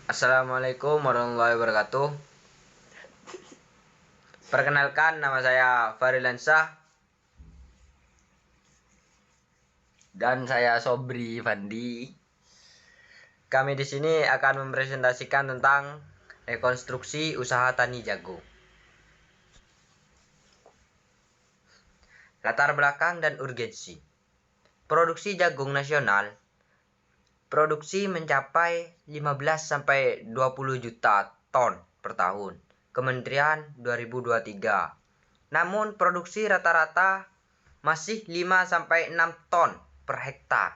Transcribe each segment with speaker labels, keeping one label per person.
Speaker 1: Assalamualaikum warahmatullahi wabarakatuh. Perkenalkan, nama saya Farilansyah dan saya Sobri Fandi. Kami di sini akan mempresentasikan tentang rekonstruksi usaha tani jagung. Latar belakang dan urgensi. Produksi jagung nasional produksi mencapai 15-20 juta ton per tahun. Kementerian 2023. Namun produksi rata-rata masih 5-6 ton per hektar.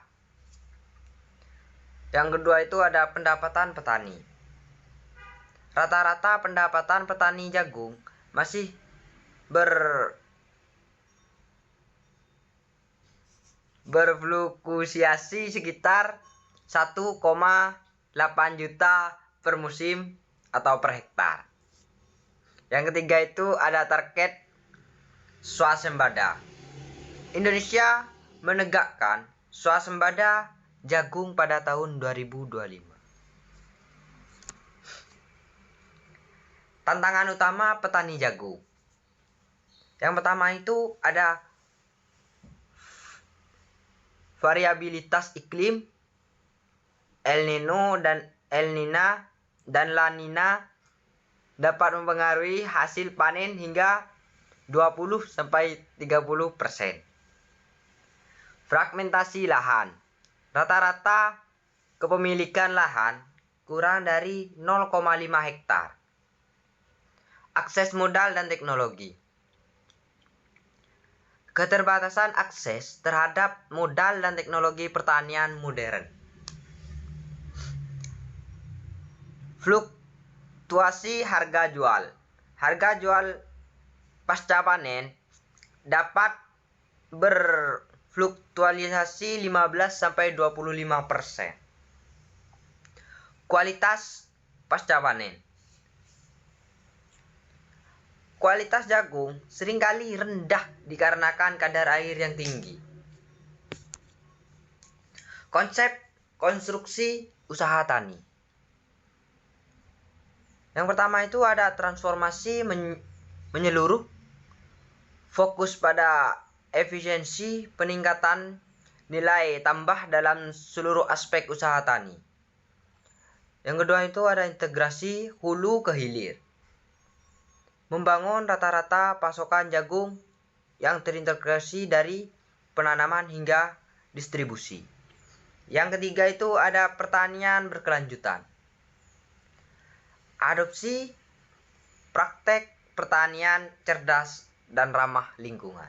Speaker 1: Yang kedua itu ada pendapatan petani. Rata-rata pendapatan petani jagung masih berfluktuasi sekitar 1,8 juta per musim atau per hektar. Yang ketiga itu ada target swasembada. Indonesia menegakkan swasembada jagung pada tahun 2025. Tantangan utama petani jagung. Yang pertama itu ada variabilitas iklim, El Nino dan La Nina dapat mempengaruhi hasil panen hingga 20-30%. Fragmentasi lahan. Rata-rata kepemilikan lahan kurang dari 0,5 hektar. Akses modal dan teknologi. Keterbatasan akses terhadap modal dan teknologi pertanian modern. Fluktuasi harga jual. Harga jual pasca panen dapat berfluktuasi 15-25%. Kualitas pasca panen. Kualitas jagung seringkali rendah dikarenakan kadar air yang tinggi. Konsep konstruksi usaha tani. Yang pertama itu ada transformasi menyeluruh, fokus pada efisiensi, peningkatan nilai tambah dalam seluruh aspek usaha tani. Yang kedua itu ada integrasi hulu ke hilir. Membangun rata-rata pasokan jagung yang terintegrasi dari penanaman hingga distribusi. Yang ketiga itu ada pertanian berkelanjutan. Adopsi praktek pertanian cerdas dan ramah lingkungan.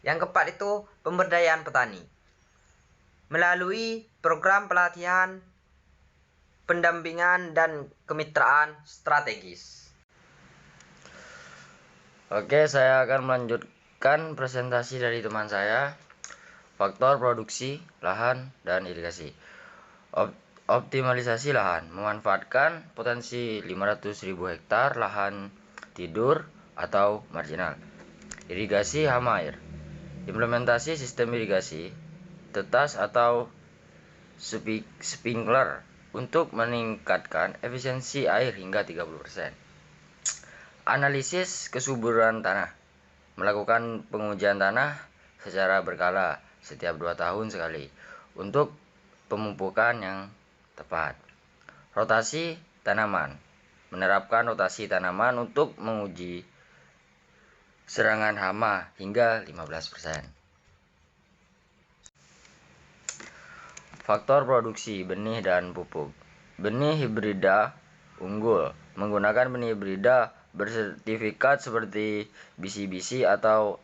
Speaker 1: Yang keempat itu pemberdayaan petani. Melalui program pelatihan, pendampingan dan kemitraan strategis. Oke, saya akan melanjutkan presentasi dari teman saya. Faktor produksi, lahan, dan irigasi. Optimalisasi lahan. Memanfaatkan potensi 500.000 hektar lahan tidur atau marginal. Irigasi hama air. Implementasi sistem irigasi tetas atau sprinkler untuk meningkatkan efisiensi air hingga 30%. Analisis kesuburan tanah. Melakukan pengujian tanah secara berkala setiap 2 tahun sekali untuk pemupukan yang tepat. Rotasi tanaman. Menerapkan rotasi tanaman untuk menguji serangan hama hingga 15%. Faktor produksi benih dan pupuk. Benih hibrida unggul. Menggunakan benih hibrida bersertifikat seperti BC atau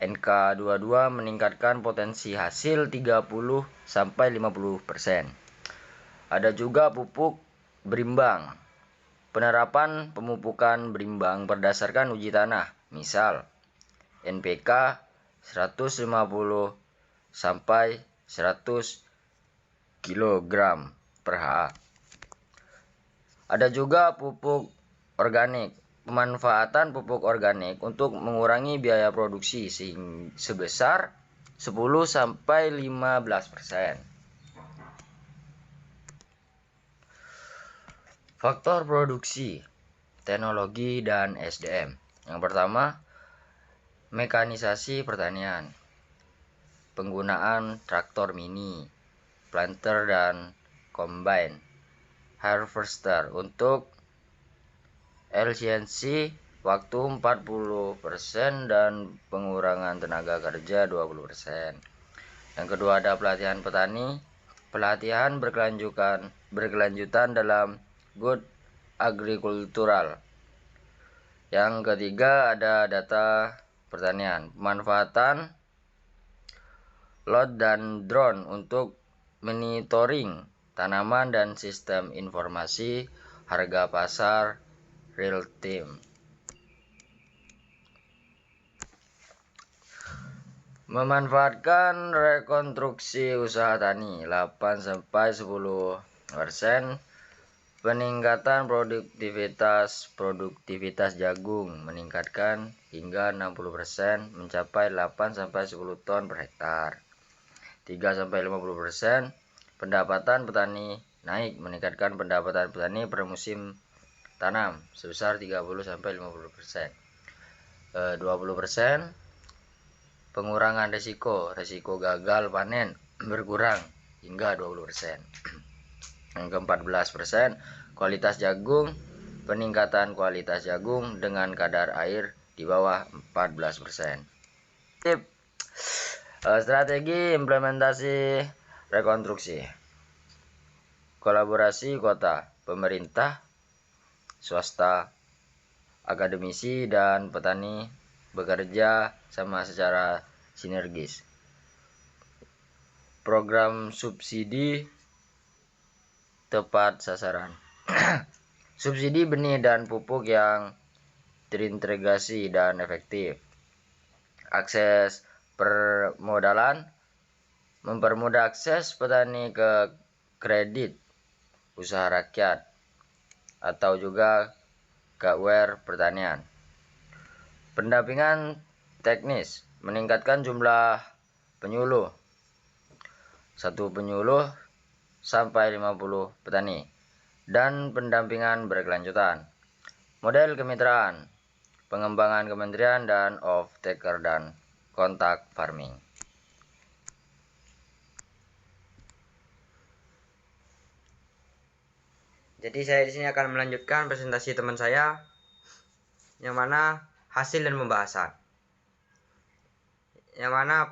Speaker 1: NK22 meningkatkan potensi hasil 30-50%. Ada juga pupuk berimbang. Penerapan pemupukan berimbang berdasarkan uji tanah, misal NPK 150-100 kg per ha. Ada juga pupuk organik. Pemanfaatan pupuk organik untuk mengurangi biaya produksi sebesar 10-15%.
Speaker 2: Faktor produksi, teknologi, dan SDM. Yang pertama, mekanisasi pertanian. Penggunaan traktor mini, planter dan combine, harvester untuk efisiensi waktu 40% dan pengurangan tenaga kerja 20%. Yang kedua ada pelatihan petani. Pelatihan berkelanjutan dalam good agricultural. Yang ketiga ada data pertanian. Pemanfaatan lot dan drone untuk monitoring tanaman dan sistem informasi harga pasar real time. Memanfaatkan rekonstruksi usaha tani 8-10%. Peningkatan produktivitas jagung meningkatkan hingga 60% mencapai 8-10 ton per hektar. 3-50%. Pendapatan petani naik meningkatkan pendapatan petani per musim tanam sebesar 30-50%. 20%. Pengurangan risiko gagal panen berkurang hingga 20%. Yang ke-14%, kualitas jagung, peningkatan kualitas jagung dengan kadar air di bawah 14%. Strategi implementasi rekonstruksi. Kolaborasi kota, pemerintah, swasta, akademisi, dan petani bekerja sama secara sinergis. Program subsidi tepat sasaran. Subsidi benih dan pupuk yang terintegrasi dan efektif. Akses permodalan, mempermudah akses petani ke kredit usaha rakyat atau juga KUR pertanian. Pendampingan teknis, meningkatkan jumlah penyuluh, 1 penyuluh sampai 50 petani, dan pendampingan berkelanjutan. Model kemitraan, pengembangan kementerian dan off-taker dan kontak farming.
Speaker 1: Jadi saya di sini akan melanjutkan presentasi teman saya yang mana hasil dan pembahasan. Yang mana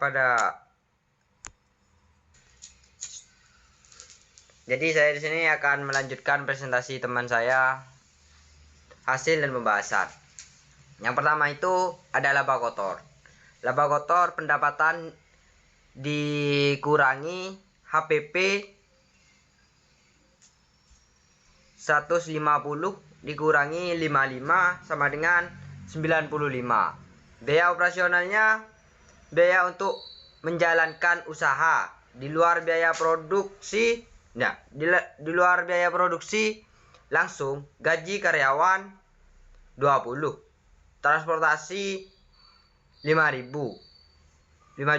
Speaker 1: Jadi saya di sini akan melanjutkan presentasi teman saya hasil dan pembahasan. Yang pertama itu ada laba kotor. Laba kotor pendapatan dikurangi HPP 150 dikurangi 55 sama dengan 95. Biaya operasionalnya biaya untuk menjalankan usaha di luar biaya produksi. Nah, di luar biaya produksi langsung gaji karyawan 20, transportasi 5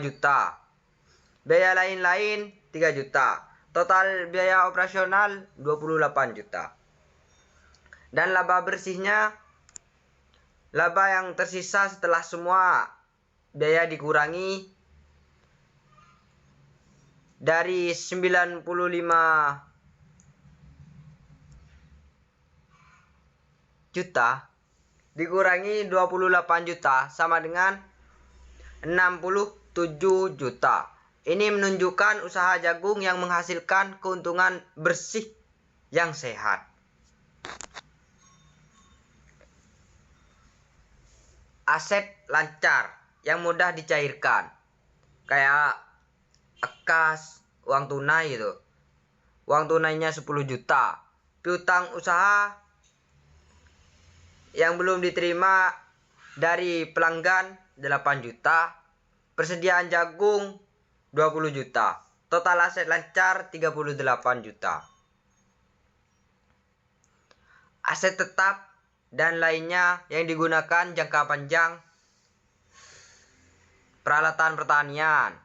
Speaker 1: juta, biaya lain-lain 3 juta, total biaya operasional 28 juta. Dan laba bersihnya, laba yang tersisa setelah semua biaya dikurangi dari 95 juta dikurangi 28 juta sama dengan 67 juta. Ini menunjukkan usaha jagung yang menghasilkan keuntungan bersih yang sehat. Aset lancar yang mudah dicairkan, kayak kas, uang tunai gitu. Uang tunainya 10 juta. Piutang usaha yang belum diterima dari pelanggan 8 juta. Persediaan jagung 20 juta. Total aset lancar 38 juta. Aset tetap dan lainnya yang digunakan jangka panjang, peralatan pertanian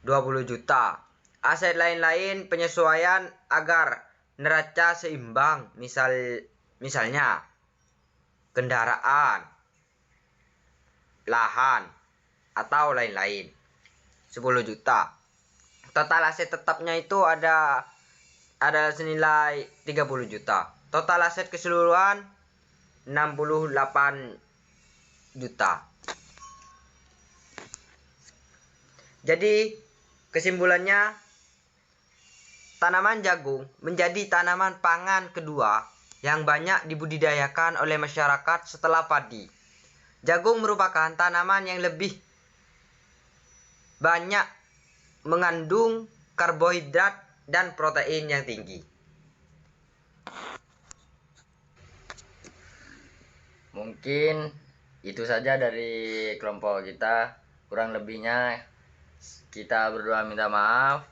Speaker 1: 20 juta. Aset lain-lain penyesuaian agar neraca seimbang, misalnya kendaraan, lahan, atau lain-lain. 10 juta. Total aset tetapnya itu ada senilai 30 juta. Total aset keseluruhan 68 juta. Jadi kesimpulannya, tanaman jagung menjadi tanaman pangan kedua yang banyak dibudidayakan oleh masyarakat setelah padi. Jagung merupakan tanaman yang lebih banyak mengandung karbohidrat dan protein yang tinggi.
Speaker 2: Mungkin itu saja dari kelompok kita. Kurang lebihnya kita berdua minta maaf.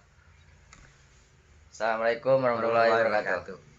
Speaker 2: Assalamualaikum warahmatullahi wabarakatuh.